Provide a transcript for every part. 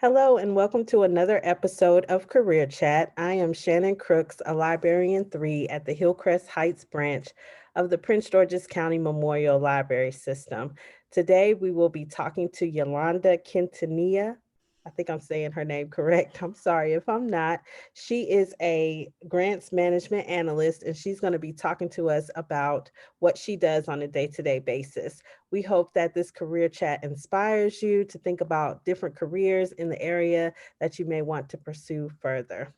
Hello, and welcome to another episode of Career Chat. I am Shannon Crooks, a librarian 3 at the Hillcrest Heights branch of the Prince George's County Memorial Library System. Today, we will be talking to Yolanda Quintanilla. I think I'm saying her name correct. I'm sorry if I'm not. She is a grants management analyst, and she's going to be talking to us about what she does on a day to day basis. We hope that this career chat inspires you to think about different careers in the area that you may want to pursue further.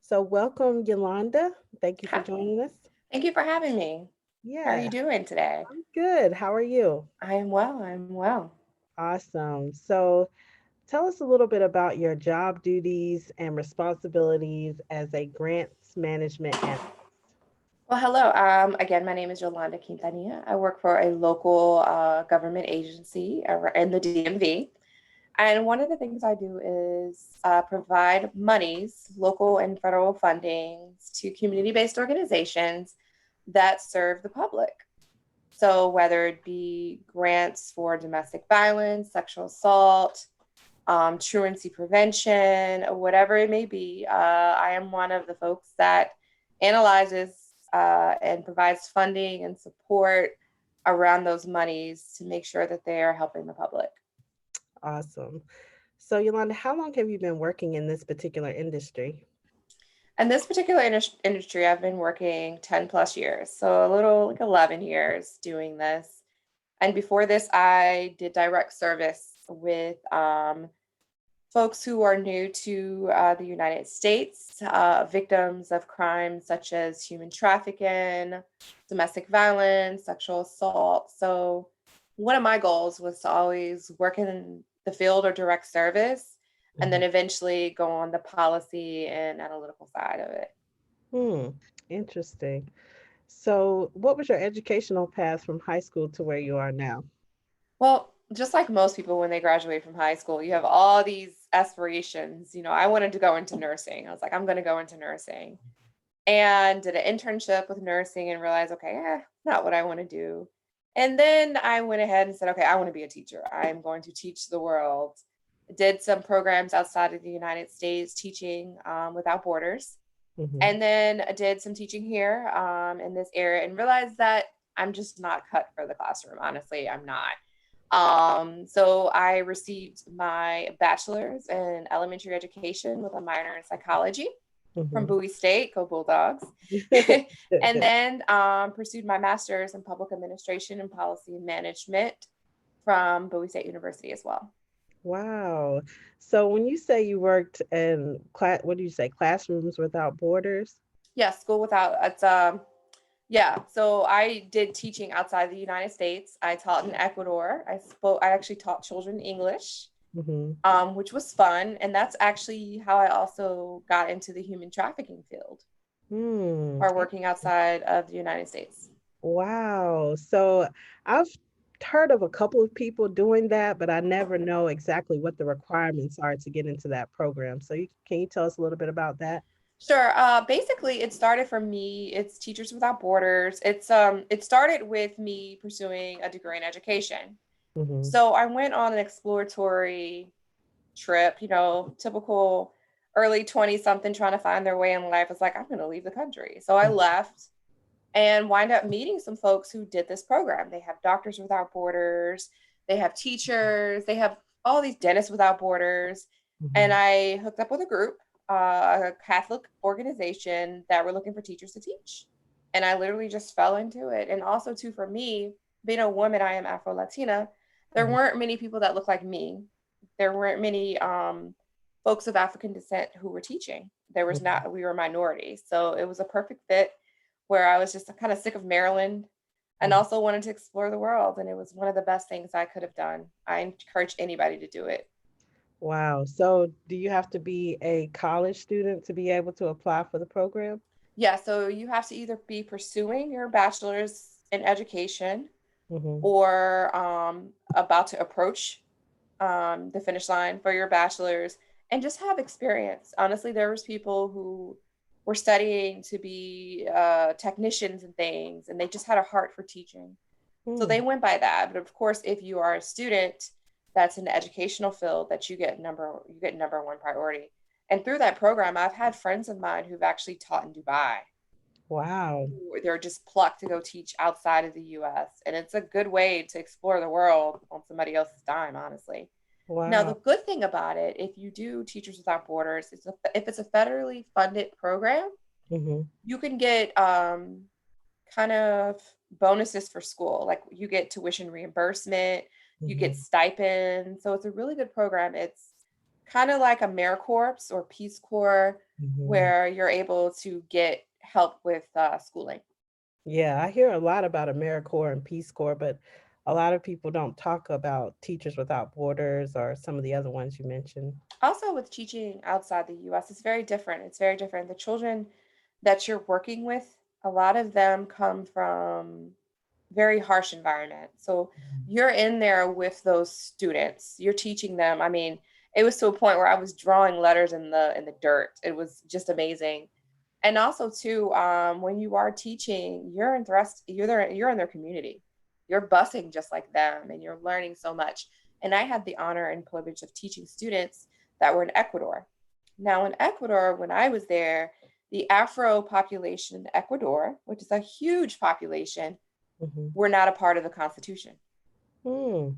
So, welcome, Yolanda. Thank you for Hi. joining us. Thank you for having me. How are Yeah, you doing today? I'm good. How are you? I am well. I'm well. Awesome. So, tell us a little bit about your job duties and responsibilities as a grants management analyst. Well, hello. Again, my name is Yolanda Quintanilla. I work for a local government agency in the DMV. And one of the things I do is provide monies, local and federal fundings to community-based organizations that serve the public. So whether it be grants for domestic violence, sexual assault, truancy prevention, whatever it may be. I am one of the folks that analyzes and provides funding and support around those monies to make sure that they are helping the public. Awesome. So, Yolanda, how long have you been working in this particular industry? And this particular industry, I've been working 10 plus years, so a little like 11 years doing this. And before this, I did direct service with folks who are new to the United States, victims of crimes such as human trafficking, domestic violence, sexual assault. So, one of my goals was to always work in the field or direct service, and Mhm. then eventually go on the policy and analytical side of it. Hmm, interesting. So, what was your educational path from high school to where you are now? Well, just like most people when they graduate from high school, you have all these aspirations. I wanted to go into nursing. I was like, I'm going to go into nursing. And did an internship with nursing and realized, okay, not what I want to do. And then I went ahead and said, okay, I want to be a teacher. I'm going to teach the world. Did some programs outside of the United States, teaching without borders. Hmm. And then I did some teaching here in this area and realized that I'm just not cut for the classroom. Honestly, I'm not. So I received my bachelor's in elementary education with a minor in psychology from Hmm. Bowie State, go Bulldogs, and then pursued my master's in public administration and policy management from Bowie State University as well. Wow. So, when you say you worked in class, what do you say, classrooms without borders? Yeah, school without it's yeah. So I did teaching outside the United States. I taught in Ecuador. I actually taught children English, Hmm. which was fun, and that's actually how I also got into the human trafficking field Hmm. or working outside of the United States. Wow. So, I've heard of a couple of people doing that, but I never know exactly what the requirements are to get into that program. So, can you tell us a little bit about that? Sure. Basically, it started for me. It's Teachers Without Borders. It started with me pursuing a degree in education. Hmm. So I went on an exploratory trip. Typical early 20 something trying to find their way in life. It's like I'm going to leave the country. So I left and wind up meeting some folks who did this program. They have Doctors Without Borders. They have teachers. They have all these Dentists Without Borders. And Hmm. I hooked up with a group, a Catholic organization that were looking for teachers to teach. And I literally just fell into it. And also, too, for me, being a woman, I am Afro Latina. There Hmm. weren't many people that looked like me. There weren't many folks of African descent who were teaching. There was Hmm. not, we were a minority. So it was a perfect fit where I was just kind of sick of Maryland and Hmm. also wanted to explore the world. And it was one of the best things I could have done. I encourage anybody to do it. Wow. So, do you have to be a college student to be able to apply for the program? Yeah, so you have to either be pursuing your bachelor's in education Hmm. or about to approach the finish line for your bachelor's and just have experience. Honestly, there was people who were studying to be technicians and things, and they just had a heart for teaching. So Hmm. they went by that. But of course, if you are a student that's in the educational field that you get number one priority. And through that program, I've had friends of mine who've actually taught in Dubai. Wow. They're just plucked to go teach outside of the US. And it's a good way to explore the world on somebody else's dime, honestly. Now, the Wow. good thing about it, if you do Teachers Without Borders, if it's a federally funded program, Mm-hmm. you can get kind of bonuses for school. Like you get tuition reimbursement, you get Mm-hmm. stipends. So it's a really good program. It's kind of like AmeriCorps or Peace Corps, Mm-hmm. where you're able to get help with schooling. Yeah, I hear a lot about AmeriCorps and Peace Corps, but a lot of people don't talk about Teachers Without Borders or some of the other ones you mentioned. Also, with teaching outside the US, it's very different. It's very different. The children that you're working with, a lot of them come from very harsh environment. So you're in there with those students. You're teaching them. I mean, it was to a point where I was drawing letters in the dirt. It was just amazing. And also too, when you are teaching, you're in their community. You're busing just like them and you're learning so much. And I had the honor and privilege of teaching students that were in Ecuador. Now in Ecuador, when I was there, the Afro population in Ecuador, which is a huge population, Mm-hmm. were not a part of the Constitution. Hmm.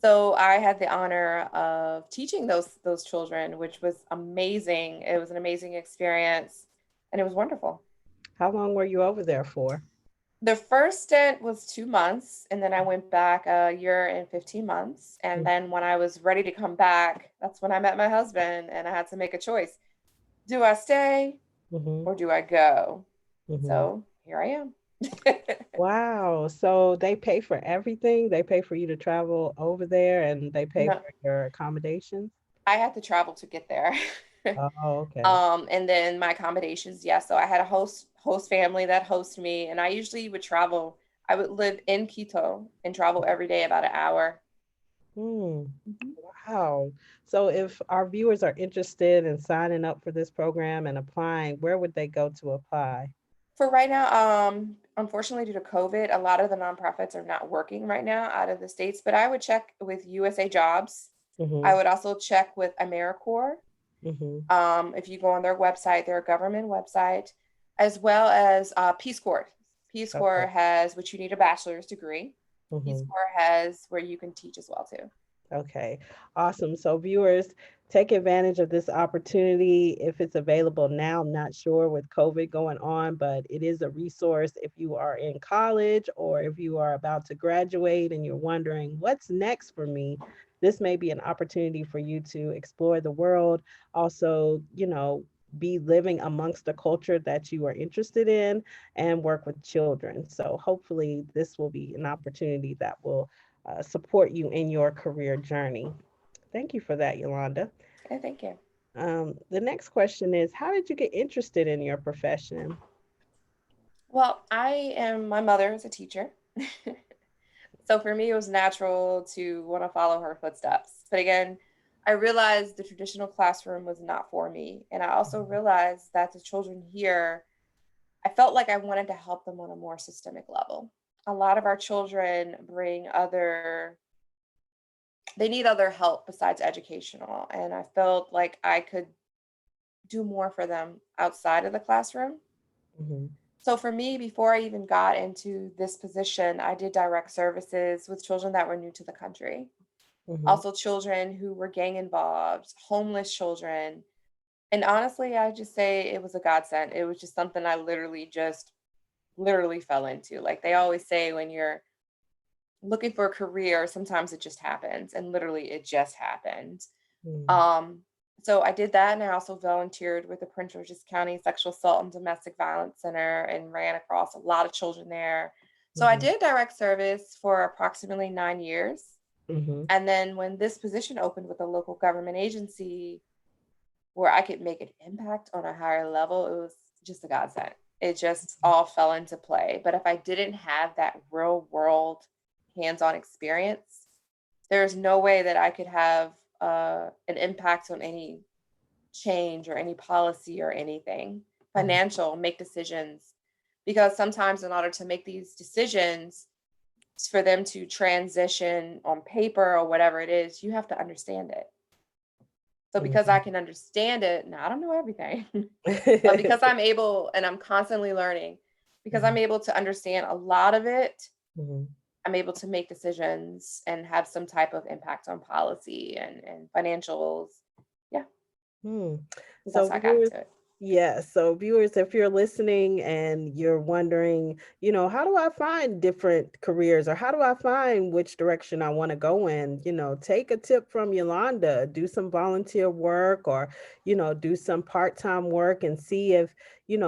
So I had the honor of teaching those children, which was amazing. It was an amazing experience, and it was wonderful. How long were you over there for? The first stint was 2 months, and then I went back a year and 15 months. And then when I was ready to come back, that's when I met my husband, and I had to make a choice. Do I stay Mm-hmm. or do I go? Mm-hmm. So here I am. Wow. So they pay for everything? They pay for you to travel over there and they pay No, for your accommodations? I had to travel to get there. Oh, okay. And then my accommodations, yeah. So I had a host family that hosted me, and I usually would travel. I would live in Quito and travel every day about an hour. Hmm. Mhm. Wow. So if our viewers are interested in signing up for this program and applying, where would they go to apply? For right now, unfortunately, due to COVID, a lot of the nonprofits are not working right now out of the states. But I would check with USA Jobs. I Mm-hmm. would also check with AmeriCorps. Mm-hmm. If you go on their website, their government website, as well as Peace Corps. Peace Okay. Corps has, which you need a bachelor's degree. Peace Mm-hmm. Corps has where you can teach as well too. Okay, awesome. So viewers, take advantage of this opportunity if it's available now. I'm not sure with COVID going on, but it is a resource if you are in college or if you are about to graduate and you're wondering what's next for me. This may be an opportunity for you to explore the world. Also, be living amongst the culture that you are interested in and work with children. So hopefully this will be an opportunity that will support you in your career journey. Thank you for that, Yolanda. Okay, thank you. The next question is, how did you get interested in your profession? Well, my mother is a teacher. So for me, it was natural to want to follow her footsteps. But again, I realized the traditional classroom was not for me. And I also realized that the children here, I felt like I wanted to help them on a more systemic level. A lot of our children they need other help besides educational. And I felt like I could do more for them outside of the classroom. Mm-hmm. So for me, before I even got into this position, I did direct services with children that were new to the country. Mm-hmm. Also children who were gang involved, homeless children. And honestly, I just say it was a godsend. It was just something I literally fell into. Like they always say when you're looking for a career, sometimes it just happens. And literally it just happened. Mm-hmm. Um, so I did that, and I also volunteered with the Prince George's County Sexual Assault and Domestic Violence Center and ran across a lot of children there. So I Mm-hmm. did direct service for approximately 9 years. Mm-hmm. And then when this position opened with a local government agency where I could make an impact on a higher level, it was just a godsend. It just all fell into play. But if I didn't have that real world hands on experience, there's no way that I could have an impact on any change or any policy or anything financial, make decisions. Because sometimes, in order to make these decisions, for them to transition on paper or whatever it is, you have to understand it. So because I Mhm. can understand it, now I don't know everything, but because I'm able and I'm constantly learning, because I'm Mhm, able to understand a lot of it, mhm. I'm able to make decisions and have some type of impact on policy and financials. Yeah, Hmm. that's So how I got viewers, into it. yeah. So viewers, if you're listening and you're wondering, how do I find different careers or how do I find which direction I want to go in? Take a tip from Yolanda, do some volunteer work or, do some part-time work and see if,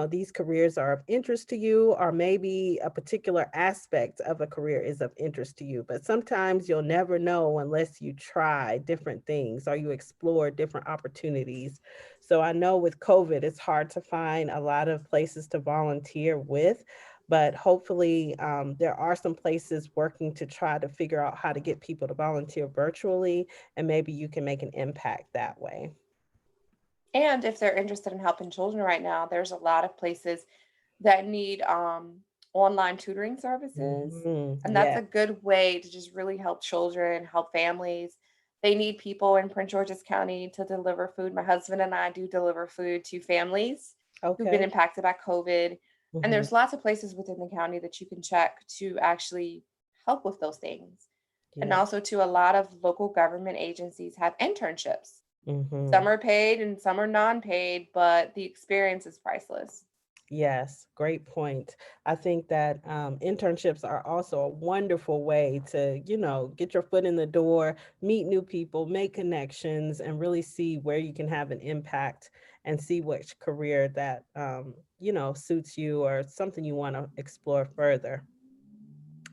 these careers are of interest to you or maybe a particular aspect of a career is of interest to you. But sometimes you'll never know unless you try different things or you explore different opportunities. So I know with COVID, it's hard to find a lot of places to volunteer with, but hopefully there are some places working to try to figure out how to get people to volunteer virtually, and maybe you can make an impact that way. And if they're interested in helping children right now, there's a lot of places that need online tutoring services. And that's Yeah. a good way to just really help children, help families. They need people in Prince George's County to deliver food. My husband and I do deliver food to families who've been Okay. impacted by COVID. And Hmm. there's lots of places within the county that you can check to actually help with those things. And Yeah. also, to a lot of local government agencies have internships. Hmm. Some are paid and some are non-paid, but the experience is priceless. Yes, great point. I think that internships are also a wonderful way to, get your foot in the door, meet new people, make connections, and really see where you can have an impact and see which career that, suits you or something you want to explore further.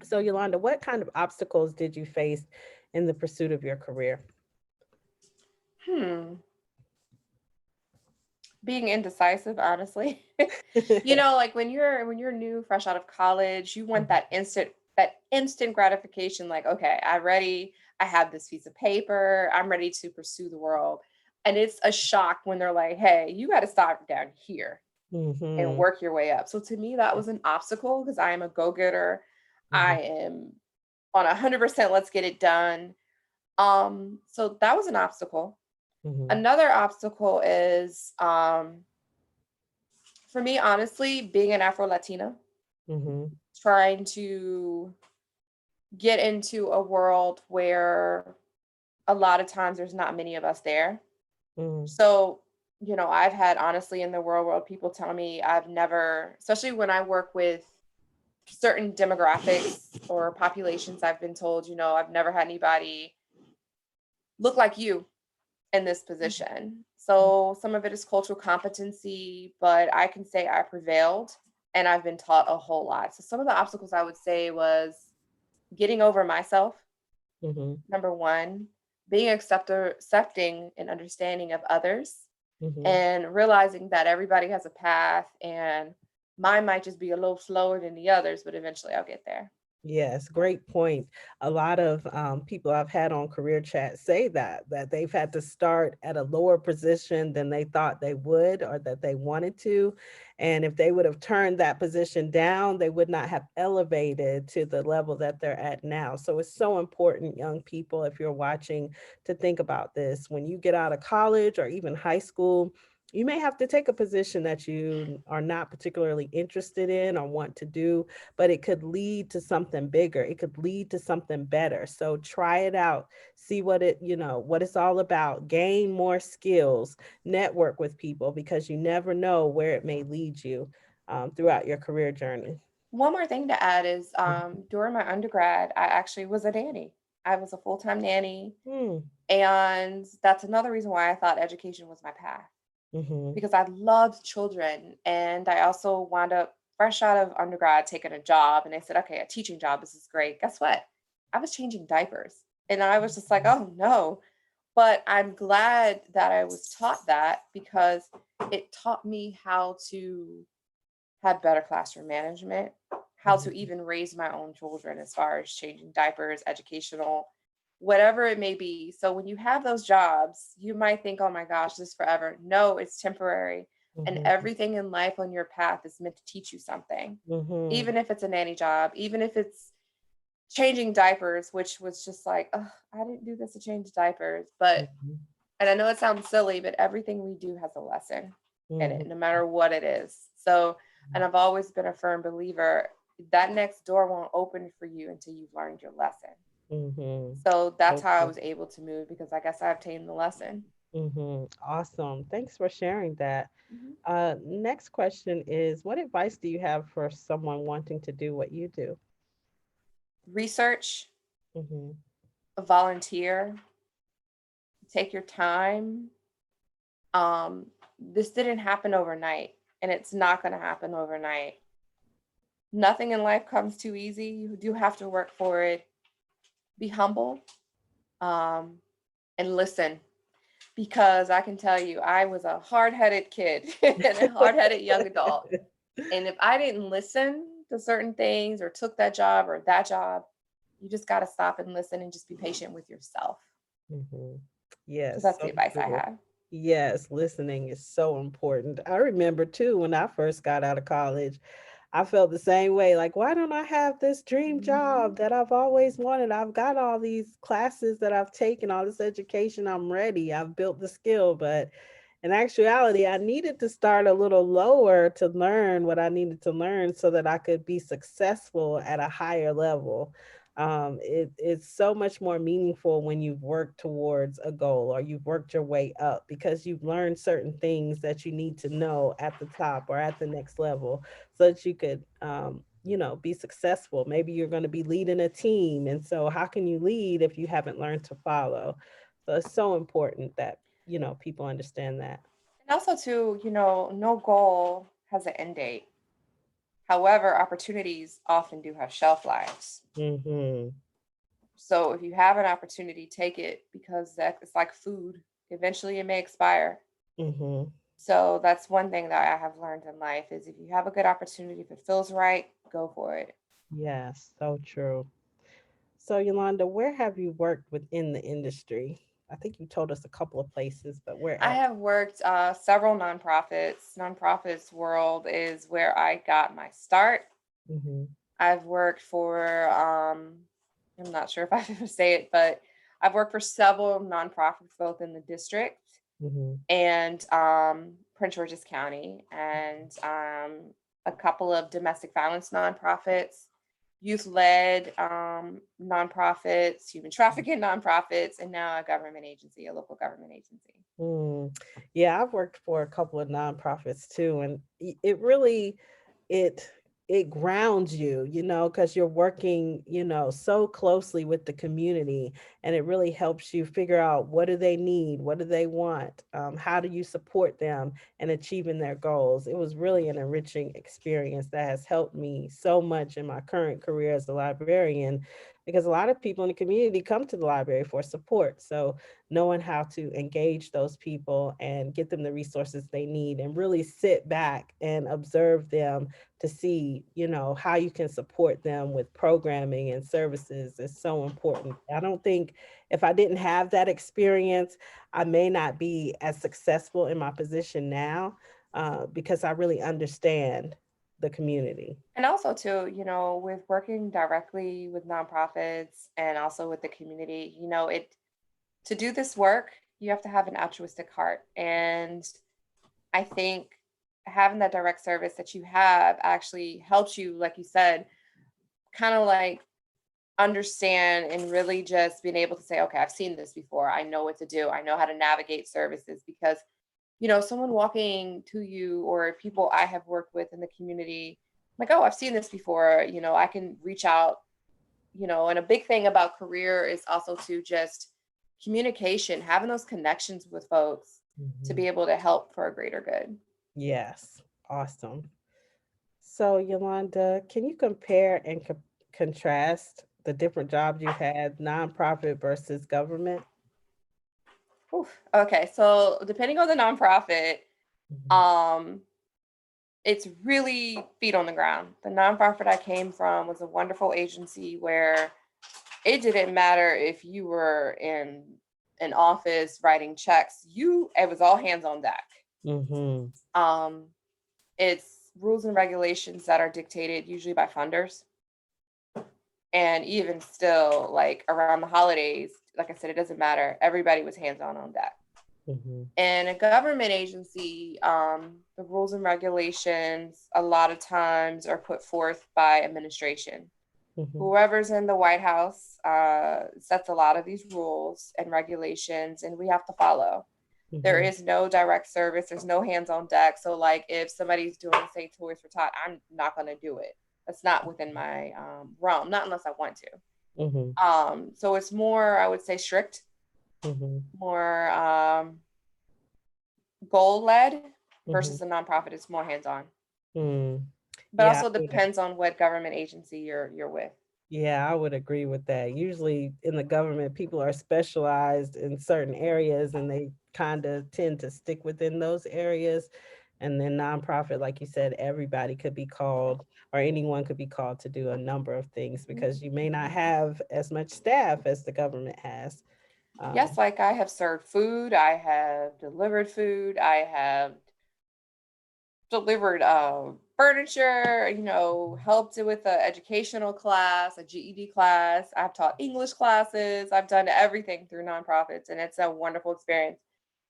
So, Yolanda, what kind of obstacles did you face in the pursuit of your career? Hmm. Being indecisive, honestly. Like when you're new, fresh out of college, you want that instant gratification, like, okay, I'm ready. I have this piece of paper. I'm ready to pursue the world. And it's a shock when they're like, hey, you got to start down here and Hmm. work your way up. So to me, that was an obstacle because I am a go-getter. Hmm. I am on 100%, let's get it done. So that was an obstacle. Hmm. Another obstacle is for me, honestly, being an Afro Latina, Hmm. trying to get into a world where a lot of times there's not many of us there. Hmm. So, I've had, honestly, in the real world, people tell me I've never, especially when I work with certain demographics or populations, I've been told, I've never had anybody look like you in this position. So some of it is cultural competency, but I can say I prevailed and I've been taught a whole lot. So some of the obstacles I would say was getting over myself, Hmm. number one, being accepting and understanding of others, Hmm. and realizing that everybody has a path and mine might just be a little slower than the others, but eventually I'll get there. Yes, great point. A lot of people I've had on career chat say that they've had to start at a lower position than they thought they would or that they wanted to. And if they would have turned that position down, they would not have elevated to the level that they're at now. So it's so important, young people, if you're watching, to think about this. When you get out of college or even high school, you may have to take a position that you are not particularly interested in or want to do, but it could lead to something bigger. It could lead to something better. So try it out. See what it's all about. Gain more skills, network with people because you never know where it may lead you throughout your career journey. One more thing to add is Mhm. during my undergrad, I actually was a nanny. I was a full-time nanny. Mm. And that's another reason why I thought education was my path, Mhm. because I loved children. And I also wound up fresh out of undergrad taking a job. And they said, okay, a teaching job, this is great. Guess what? I was changing diapers. And I was just like, Mhm. oh no. But I'm glad that I was taught that because it taught me how to have better classroom management, how to Mhm. even raise my own children as far as changing diapers, educational, whatever it may be. So when you have those jobs, you might think, oh my gosh, this is forever. No, it's temporary. And Mhm. everything in life on your path is meant to teach you something. Mhm. Even if it's a nanny job, even if it's changing diapers, which was just like, ugh, I didn't do this to change diapers. But, Mhm. and I know it sounds silly, but everything we do has a lesson in Mhm. it, no matter what it is. So, and I've always been a firm believer that next door won't open for you until you've learned your lesson. Mhm. So that's So how I true. was able to move, because I guess I obtained the lesson. Awesome. Thanks for sharing that. Mhm. Next question is, what advice do you have for someone wanting to do what you do? Research, Mhm. volunteer, take your time. This didn't happen overnight, and it's not going to happen overnight. Nothing in life comes too easy. You do have to work for it. Be humble, um, and listen, because I can tell you, I was a hard-headed kid and a hard-headed young adult. And if I didn't listen to certain things or took that job or that job, you just got to stop and listen and just be patient with yourself. Mhm. So Yes, that's the so advice I true. have. Yes, listening is so important. I remember too when I first got out of college, I felt the same way. Like, why don't I have this dream job Mhm. that I've always wanted? I've got all these classes that I've taken, all this education. I'm ready. I've built the skill. But in actuality, I needed to start a little lower to learn what I needed to learn so that I could be successful at a higher level. It's so much more meaningful when you've worked towards a goal or you've worked your way up because you've learned certain things that you need to know at the top or at the next level so that you could, be successful. Maybe you're going to be leading a team. And so, how can you lead if you haven't learned to follow? So, it's so important that, people understand that. And also, too, no goal has an end date. However, opportunities often do have shelf lives. Mm-hmm. So if you have an opportunity, take it, because that it's like food. Eventually, it may expire. Mm-hmm. So that's one thing that I have learned in life is if you have a good opportunity, if it feels right, go for it. Yes, so true. So, Yolanda, where have you worked within the industry? I think you told us a couple of places, but where I else? have worked several nonprofits. Nonprofits world is where I got my start. Mm-hmm. I've worked for, I'm not sure if I have to say it, but I've worked for several nonprofits, both in the district Mm-hmm. and Prince George's County, and a couple of domestic violence nonprofits, youth led nonprofits, human trafficking nonprofits, and now a government agency, a local government agency. Mm. Yeah, I've worked for a couple of nonprofits too, and it really it it grounds you, because you're working, so closely with the community, and it really helps you figure out what do they need, what do they want, how do you support them in achieving their goals. It was really an enriching experience that has helped me so much in my current career as a librarian, because a lot of people in the community come to the library for support. So knowing how to engage those people and get them the resources they need and really sit back and observe them to see, how you can support them with programming and services is so important. I don't think if I didn't have that experience, I may not be as successful in my position now because I really understand the community. And also, too, with working directly with nonprofits and also with the community, to do this work, you have to have an altruistic heart. And I think having that direct service that you have actually helps you, like you said, kind of like understand and really just being able to say, okay, I've seen this before. I know what to do. I know how to navigate services, because, someone walking to you or people I have worked with in the community, like, oh, I've seen this before, I can reach out, and a big thing about career is also to just communication, having those connections with folks to Mhm. be able to help for a greater good. Yes, awesome. So, Yolanda, can you compare and contrast the different jobs you've had, nonprofit versus government? Oof. Okay, so depending on the nonprofit, Mhm. um, it's really feet on the ground. The nonprofit I came from was a wonderful agency where it didn't matter if you were in an office writing checks. It was all hands on deck. Mhm. Um, it's rules and regulations that are dictated usually by funders. And even still, like around the holidays, like I said, it doesn't matter. Everybody was hands on deck. Mhm. In a government agency, the rules and regulations a lot of times are put forth by administration. Mhm. Whoever's in the White House sets a lot of these rules and regulations, and we have to follow. There Mhm. is no direct service, there's no hands on deck. So, like, if somebody's doing, say, Toys for Tot, I'm not going to do it. That's not within my realm, not unless I want to. Mhm. So, it's more, I would say, strict, Mhm. more goal led Mhm. versus a nonprofit. It's more hands on, Mm. but Yeah, also I would depends on what government agency you're with. Yeah, I would agree with that. Usually in the government, people are specialized in certain areas and they kind of tend to stick within those areas. And then nonprofit, like you said, everybody could be called or anyone could be called to do a number of things because you may not have as much staff as the government has. Yes, Um, like I have served food, I have delivered food, I have delivered furniture, helped with an educational class, a GED class. I've taught English classes. I've done everything through nonprofits, and it's a wonderful experience.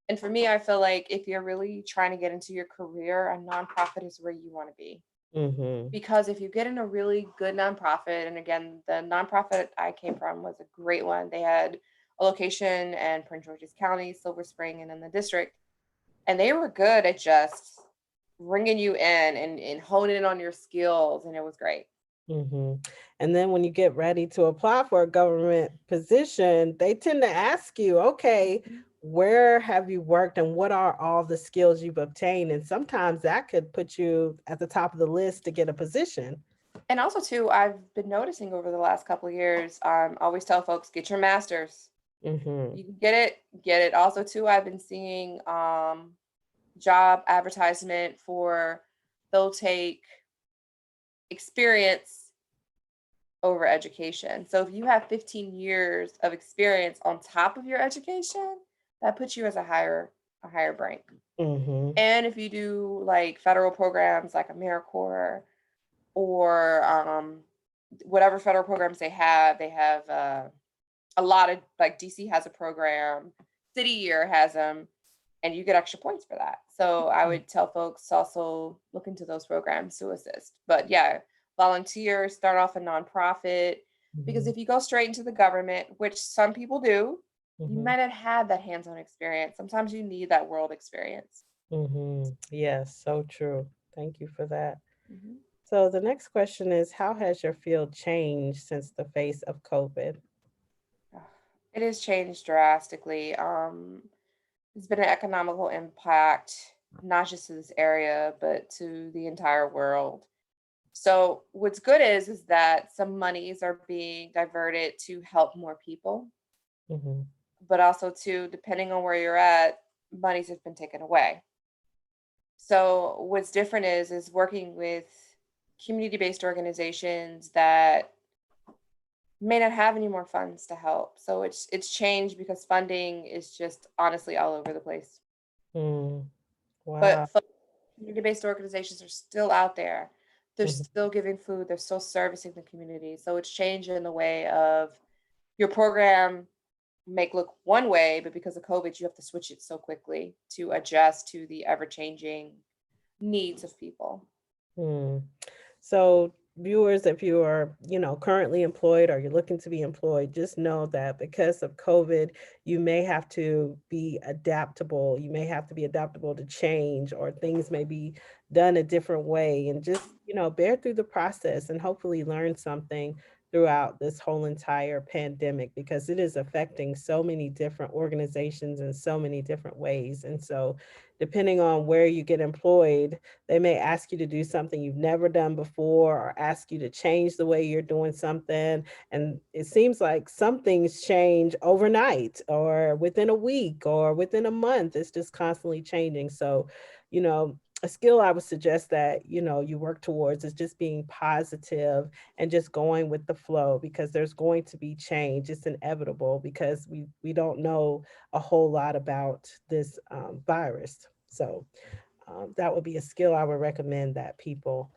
And for me, I feel like if you're really trying to get into your career, a nonprofit is where you want to be. mhm, Because if you get in a really good nonprofit, and again, the nonprofit I came from was a great one. They had a location in Prince George's County, Silver Spring, and in the district. And they were good at just bringing you in and honing in on your skills. And it was great. mhm. And then when you get ready to apply for a government position, they tend to ask you, okay, Mhm. where have you worked and what are all the skills you've obtained? And sometimes that could put you at the top of the list to get a position. And also, too, I've been noticing over the last couple of years, I always tell folks, get your master's. Mhm, You can get it, get it. Also, too, I've been seeing job advertisement for they'll take experience over education. So if you have 15 years of experience on top of your education, that puts you as a higher rank. mhm, And if you do like federal programs like AmeriCorps or whatever federal programs they have a lot of like DC has a program, City Year has them, and you get extra points for that. So I would tell folks to also look into those programs to assist. But yeah, volunteer, start off a nonprofit, because mhm, if you go straight into the government, which some people do, you mhm, might not have that hands-on experience. Sometimes you need that world experience. mhm. Yes, so true. Thank you for that. Mhm. So the next question is, how has your field changed since the face of COVID? It has changed drastically. It's been an economical impact, not just to this area, but to the entire world. So what's good is that some monies are being diverted to help more people, Mhm, but also to, depending on where you're at, monies have been taken away. So what's different is working with community-based organizations that may not have any more funds to help. So it's changed because funding is just honestly all over the place. mm. But Wow. community-based organizations are still out there. They're Mhm, still giving food, they're still servicing the community. So it's changed in the way of your program make look one way, but because of COVID, you have to switch it so quickly to adjust to the ever-changing needs of people. mm. So, viewers, if you are, currently employed or you're looking to be employed, just know that because of COVID, you may have to be adaptable. You may have to be adaptable to change, or things may be done a different way. And just, bear through the process and hopefully learn something throughout this whole entire pandemic because it is affecting so many different organizations in so many different ways. And so, depending on where you get employed, they may ask you to do something you've never done before or ask you to change the way you're doing something. And it seems like some things change overnight or within a week or within a month. It's just constantly changing. So, a skill I would suggest that, you work towards is just being positive and just going with the flow because there's going to be change. It's inevitable because we don't know a whole lot about this virus. So, that would be a skill I would recommend that people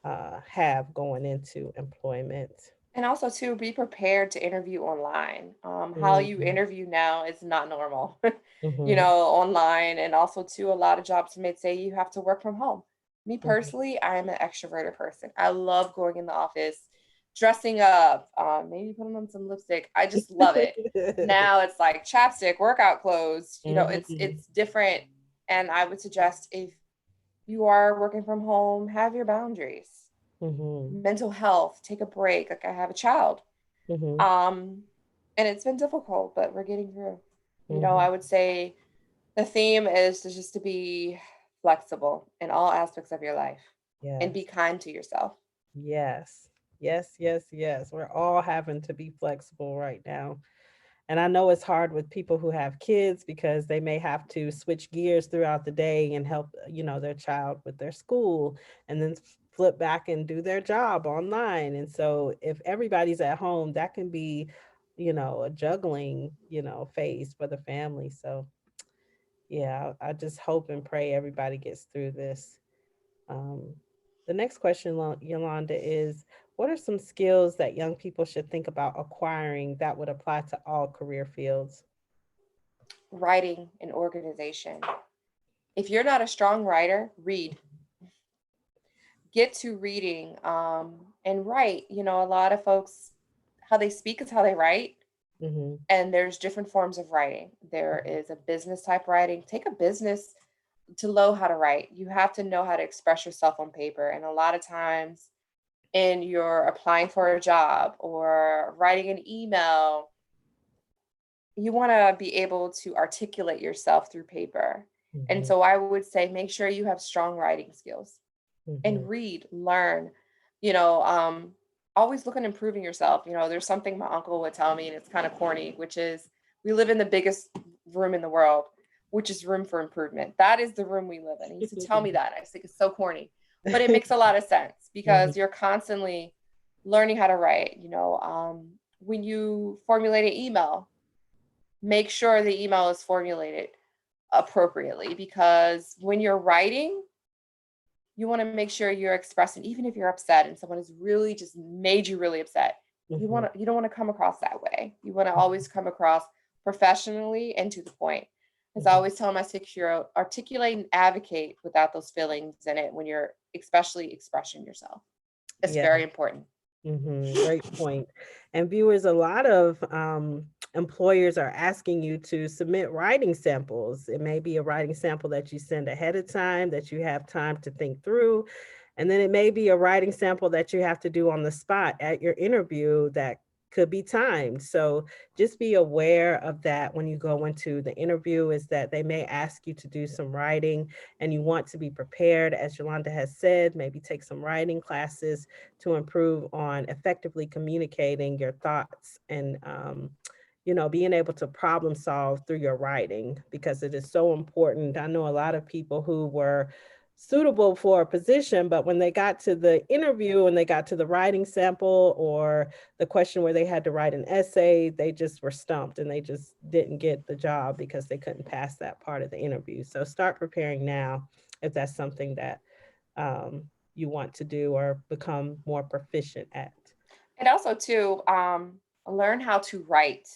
have going into employment. And also to be prepared to interview online. How you Mhm, interview now is not normal, mhm, online. And also too, a lot of jobs may say you have to work from home. Me mhm. personally, I am an extroverted person. I love going in the office, dressing up, maybe putting on some lipstick. I just love it. Now it's like chapstick, workout clothes. Mhm, It's different. And I would suggest if you are working from home, have your boundaries. mhm, Mental health, take a break. Like I have a child. mhm, Um, and it's been difficult, but we're getting through. mhm. I would say the theme is just to be flexible in all aspects of your life and be Yes. kind to yourself. Yes. Yes, yes, yes. We're all having to be flexible right now. And I know it's hard with people who have kids because they may have to switch gears throughout the day and help, their child with their school and then flip back and do their job online. And so if everybody's at home, that can be, a juggling, phase for the family. So yeah, I just hope and pray everybody gets through this. Um, the next question, Yolanda, is what are some skills that young people should think about acquiring that would apply to all career fields? Writing and organization. If you're not a strong writer, read. Get to reading and write. A lot of folks, how they speak is how they write. Mm-hmm. And there's different forms of writing. There is a business type writing. Take a business to know how to write. You have to know how to express yourself on paper. And a lot of times, in you're applying for a job or writing an email, you want to be able to articulate yourself through paper. And Mm-hmm. so I would say make sure you have strong writing skills Mm-hmm. and read, learn, you know, um, always look at improving yourself. There's something my uncle would tell me, and it's kind of corny, which is we live in the biggest room in the world, which is room for improvement. That is the room we live in. He used to tell me that. I just think it's so corny, but it makes a lot of sense Mm-hmm. because you're constantly learning how to write. When you formulate an email, make sure the email is formulated appropriately because when you're writing, you want to make sure you're expressing, even if you're upset and someone has really just made you really upset, Mm-hmm. you don't want to come across that way. You want to always come across professionally and to the point. As I Mm-hmm. always tell my 6-year-old, articulate and advocate without those feelings in it when you're especially expressing yourself. It's Yeah. very important. Great point. And viewers, a lot of employers are asking you to submit writing samples. It may be a writing sample that you send ahead of time, that you have time to think through. And then it may be a writing sample that you have to do on the spot at your interview that could be timed. So just be aware of that when you go into the interview, is that they may ask you to do some writing and you want to be prepared. As Yolanda has said, maybe take some writing classes to improve on effectively communicating your thoughts and being able to problem solve through your writing, because it is so important. I know a lot of people who were suitable for a position, but when they got to the interview and they got to the writing sample or the question where they had to write an essay, they just were stumped and they just didn't get the job because they couldn't pass that part of the interview. So start preparing now if that's something that you want to do or become more proficient at. And also too, learn how to write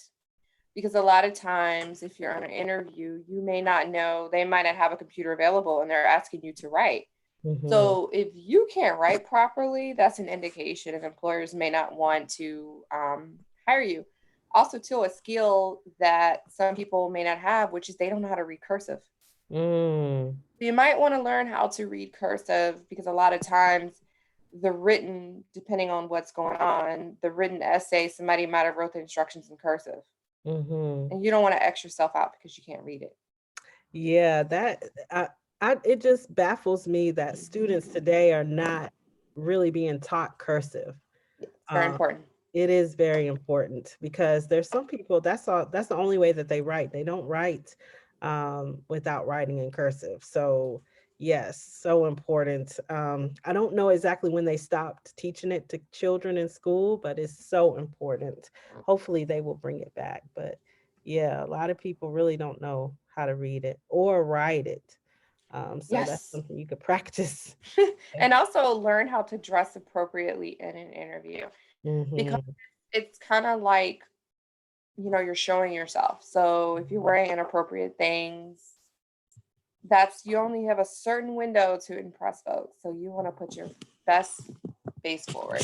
because a lot of times if you're on an interview, you may not know, they might not have a computer available and they're asking you to write. Mhm, So if you can't write properly, that's an indication of employers may not want to hire you. Also, too, a skill that some people may not have, which is they don't know how to read cursive. mm, You might want to learn how to read cursive because a lot of times the written, depending on what's going on, the written essay, somebody might have wrote the instructions in cursive. mhm. And you don't want to X yourself out because you can't read it. Yeah, it just baffles me that students today are not really being taught cursive. It's very Uh, important. it is very important because there's some people that's the only way that they write. They don't write without writing in cursive. So yes, so important. I don't know exactly when they stopped teaching it to children in school, but it's so important. Hopefully they will bring it back. But yeah, a lot of people really don't know how to read it or write it. So that's Yes. something you could practice. And also learn how to dress appropriately in an interview. because Mm-hmm. it's kind of like, you're showing yourself. So if you're wearing inappropriate things, that's you only have a certain window to impress folks. So you want to put your best face forward.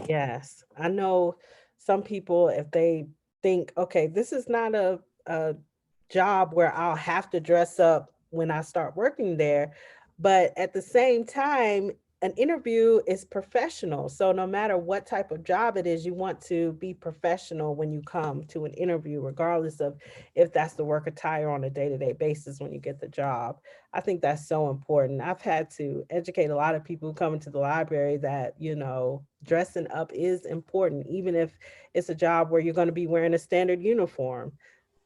Yes, I know some people, if they think, okay, this is not a job where I'll have to dress up when I start working there. But at the same time, an interview is professional. So no matter what type of job it is, you want to be professional when you come to an interview, regardless of if that's the work attire on a day-to-day basis when you get the job. I think that's so important. I've had to educate a lot of people who come into the library that, dressing up is important, even if it's a job where you're going to be wearing a standard uniform.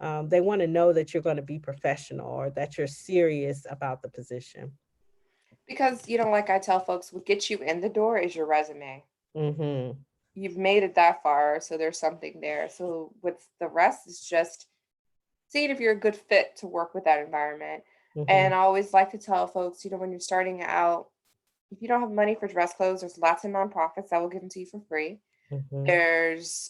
They want to know that you're going to be professional or that you're serious about the position. Because, like I tell folks, what gets you in the door is your resume. Mm-hmm. You've made it that far, so there's something there. So what's the rest is just seeing if you're a good fit to work with that environment. Mm-hmm. And I always like to tell folks, when you're starting out, if you don't have money for dress clothes, there's lots of nonprofits that will give them to you for free. Mm-hmm. There's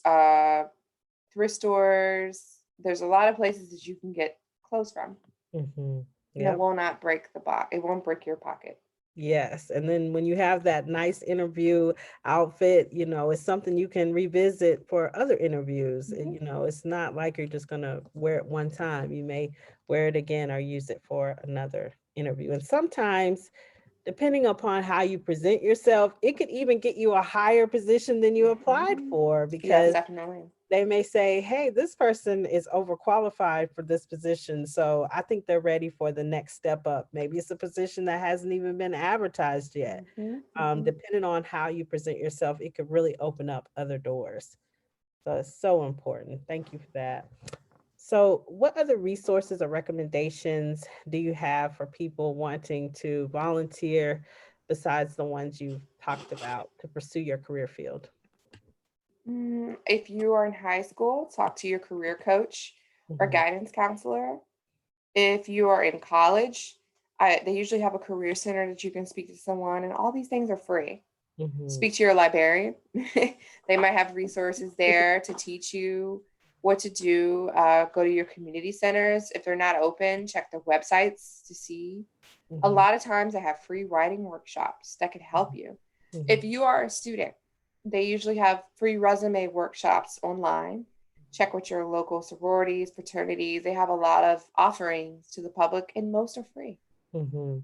thrift stores. There's a lot of places that you can get clothes from, Mm-hmm. and it Yep. will not break the box. It won't break your pocket. Yes. And then when you have that nice interview outfit, it's something you can revisit for other interviews. Hmm. It's not like you're just going to wear it one time. You may wear it again or use it for another interview. And sometimes, depending upon how you present yourself, it could even get you a higher position than you applied Hmm. for, Yes, because definitely. they may say, hey, this person is overqualified for this position. So I think they're ready for the next step up. Maybe it's a position that hasn't even been advertised yet. Hmm. Hmm. Depending on how you present yourself, it could really open up other doors. So it's so important. Thank you for that. So, what other resources or recommendations do you have for people wanting to volunteer besides the ones you've talked about to pursue your career field? If you are in high school, talk to your career coach or Hmm. guidance counselor. If you are in college, they usually have a career center that you can speak to someone, and all these things are free. Hmm. Speak to your librarian. They might have resources there to teach you what to do. Go to your community centers. If they're not open, check their websites to see. A Hmm. lot of times they have free writing workshops that could help you. If Hmm. you are a student, they usually have free resume workshops online. Check with your local sororities, fraternities. They have a lot of offerings to the public, and most are free. Hmm.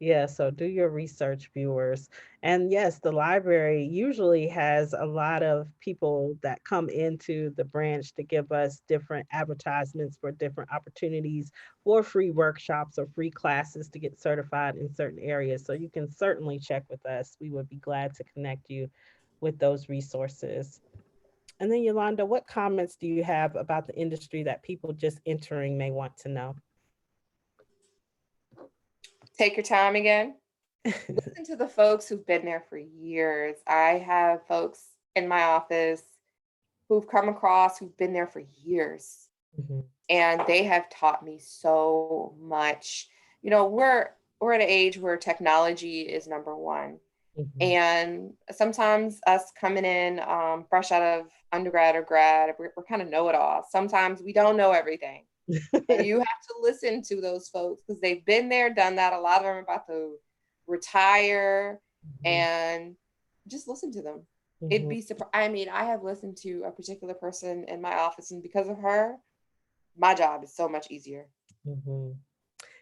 Yeah, so do your research, viewers. And yes, the library usually has a lot of people that come into the branch to give us different advertisements for different opportunities for free workshops or free classes to get certified in certain areas. So you can certainly check with us. We would be glad to connect you with those resources. And then, Yolanda, what comments do you have about the industry that people just entering may want to know? Take your time again. Listen to the folks who've been there for years. I have folks in my office who've come across who've been there for years, Mhm, and they have taught me so much. We're at an age where technology is number one, mhm. and sometimes us coming in fresh out of undergrad or grad, we're kind of know-it-all. Sometimes we don't know everything, and you have to listen to those folks because they've been there, done that. A lot of them are about to retire, Mhm, and just listen to them. It'd mhm, be surprised. I mean, I have listened to a particular person in my office, and because of her, my job is so much easier. mhm.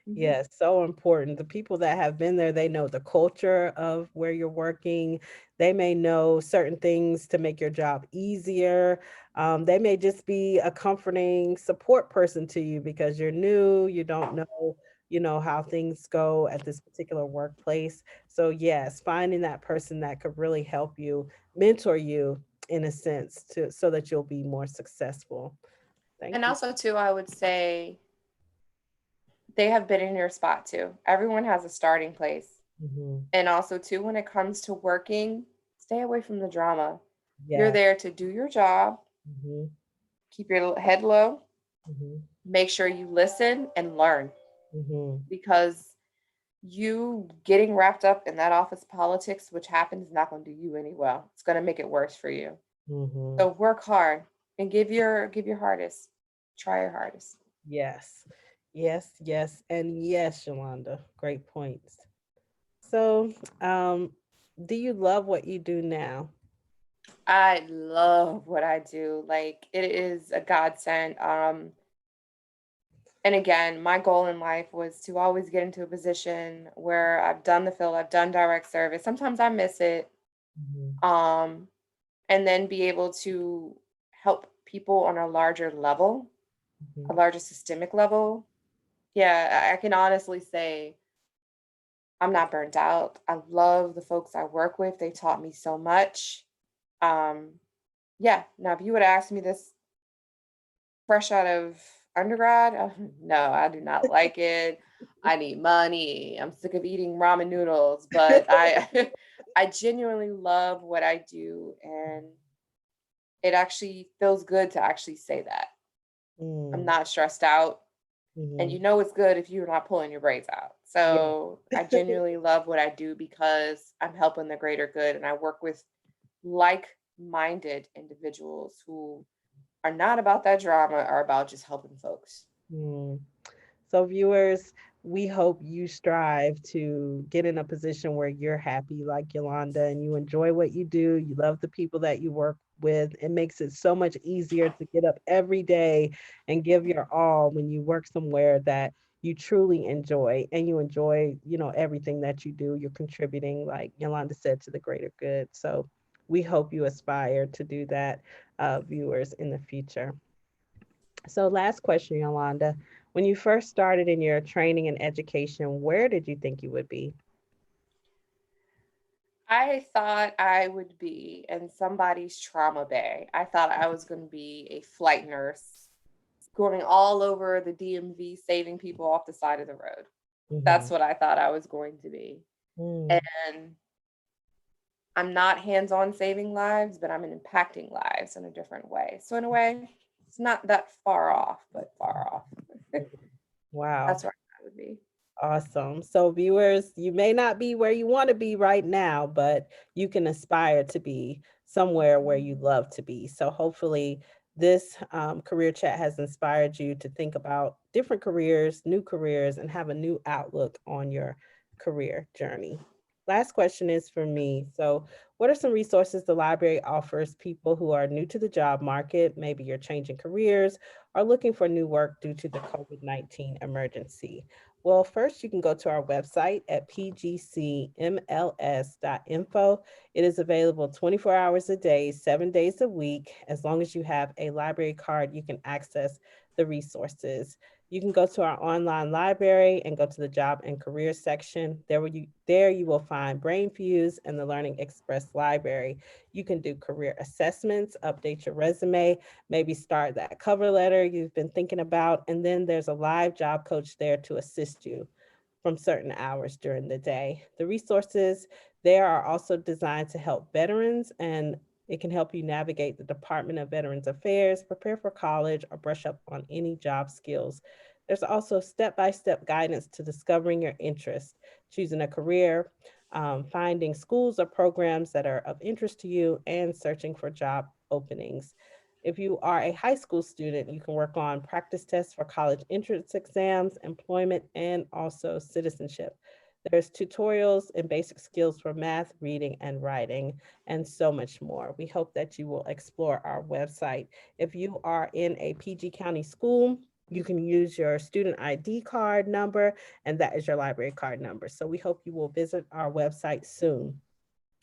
Hmm. Yes, so important. The people that have been there, they know the culture of where you're working. They may know certain things to make your job easier. They may just be a comforting support person to you because you're new, you don't know, how things go at this particular workplace. So yes, finding that person that could really help you, mentor you in a sense to so that you'll be more successful. And Thank you. also, too, I would say they have been in your spot too. Everyone has a starting place. Mhm. And also, too, when it comes to working, stay away from the drama. You're Yes. there to do your job, Mhm. keep your head low, Mhm. make sure you listen and learn, Mhm. because you getting wrapped up in that office politics, which happens, is not going to do you any well. It's going to make it worse for you. Mhm. So work hard and give your hardest. Try your hardest. Yes. Yes, yes, and yes, Yolanda. Great points. So, do you love what you do now? I love what I do. Like it is a godsend. And again, my goal in life was to always get into a position where I've done the field, I've done direct service. Sometimes I miss it. Mhm, Um, and then be able to help people on a larger level, a mhm, larger systemic level. Yeah, I can honestly say I'm not burnt out. I love the folks I work with. They taught me so much. Um, yeah, now if you would ask me this fresh out of undergrad, no, I do not like it. I need money. I'm sick of eating ramen noodles, but I I genuinely love what I do, and it actually feels good to actually say that. I'm mm, not stressed out, and you mhm. know it's good if you're not pulling your braids out. Yeah. So, I genuinely love what I do because I'm helping the greater good, and I work with like-minded individuals who are not about that drama, are about just helping folks. Mm. So, viewers, we hope you strive to get in a position where you're happy like Yolanda and you enjoy what you do. You love the people that you work with. It makes it so much easier to get up every day and give your all when you work somewhere that you truly enjoy and you enjoy, everything that you do. You're contributing, like Yolanda said, to the greater good. So, we hope you aspire to do that, viewers, in the future. So, last question, Yolanda. When you first started in your training and education, where did you think you would be? I thought I would be in somebody's trauma bay. I thought I was going to be a flight nurse going all over the DMV saving people off the side of the road. That's Mhm. what I thought I was going to be. Mm, And I'm not hands on saving lives, but I'm impacting lives in a different way. So, in a way, it's not that far off, but far off. mm. Wow. That's where I would be. Awesome. So, viewers, you may not be where you want to be right now, but you can aspire to be somewhere where you love to be. So, hopefully, this career chat has inspired you to think about different careers, new careers, and have a new outlook on your career journey. Last question is for me. So, what are some resources the library offers people who are new to the job market? Maybe you're changing careers or looking for new work due to the COVID-19 emergency. Well, first, you can go to our website at pgcmls.info. It is available 24 hours a day, 7 days a week. As long as you have a library card, you can access the resources. You can go to our online library and go to the job and career section. There you will find Brain Fuse and the Learning Express library. You can do career assessments, update your resume, maybe start that cover letter you've been thinking about, and then there's a live job coach there to assist you from certain hours during the day. The resources there are also designed to help veterans, and it can help you navigate the Department of Veterans Affairs, prepare for college, or brush up on any job skills. There's also step-by-step guidance to discovering your interest, choosing a career, finding schools or programs that are of interest to you, and searching for job openings. If you are a high school student, you can work on practice tests for college entrance exams, employment, and also citizenship. There's tutorials and basic skills for math, reading, and writing, and so much more. We hope that you will explore our website. If you are in a PG County school, you can use your student ID card number, and that is your library card number. So we hope you will visit our website soon.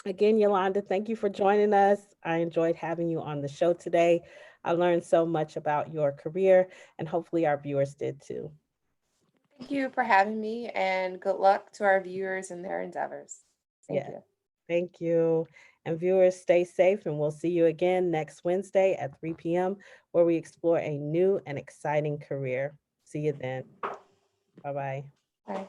Again, Yolanda, thank you for joining us. I enjoyed having you on the show today. I learned so much about your career, and hopefully our viewers did too. Thank you for having me, and good luck to our viewers in their endeavors. Thank Yes, you. thank you. And viewers, stay safe, and we'll see you again next Wednesday at 3 p.m., where we explore a new and exciting career. See you then. Bye bye. Bye.